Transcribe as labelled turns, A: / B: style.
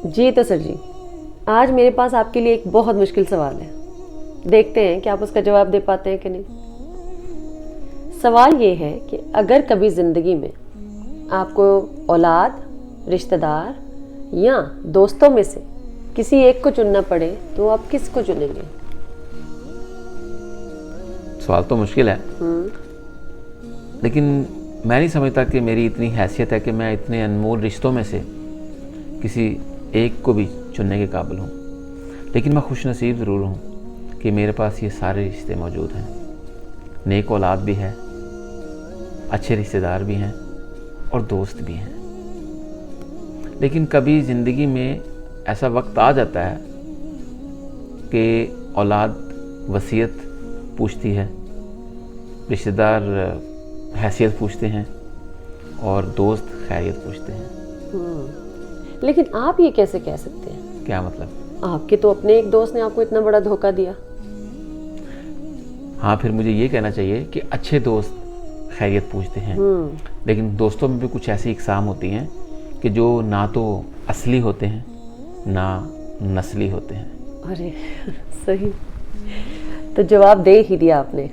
A: जी तो सर जी, आज मेरे पास आपके लिए एक बहुत मुश्किल सवाल है। देखते हैं कि आप उसका जवाब दे पाते हैं कि नहीं। सवाल ये है कि अगर कभी ज़िंदगी में आपको औलाद, रिश्तेदार या दोस्तों में से किसी एक को चुनना पड़े तो आप किसको चुनेंगे?
B: सवाल तो मुश्किल है, लेकिन मैं नहीं समझता कि मेरी इतनी हैसियत है कि मैं इतने अनमोल रिश्तों में से किसी एक को भी चुनने के काबिल हूँ। लेकिन मैं खुश नसीब ज़रूर हूँ कि मेरे पास ये सारे रिश्ते मौजूद हैं। नेक औलाद भी है, अच्छे रिश्तेदार भी हैं और दोस्त भी हैं। लेकिन कभी ज़िंदगी में ऐसा वक्त आ जाता है कि औलाद वसीयत पूछती है, रिश्तेदार हैसियत पूछते हैं और दोस्त खैरियत पूछते हैं।
A: लेकिन आप ये कैसे कह सकते हैं?
B: क्या मतलब?
A: आपके तो अपने एक दोस्त ने आपको इतना बड़ा धोखा दिया।
B: हाँ, फिर मुझे ये कहना चाहिए कि अच्छे दोस्त खैरियत पूछते हैं, लेकिन दोस्तों में भी कुछ ऐसी इकसाम होती हैं कि जो ना तो असली होते हैं ना नस्ली होते हैं।
A: अरे सही, तो जवाब दे ही दिया आपने।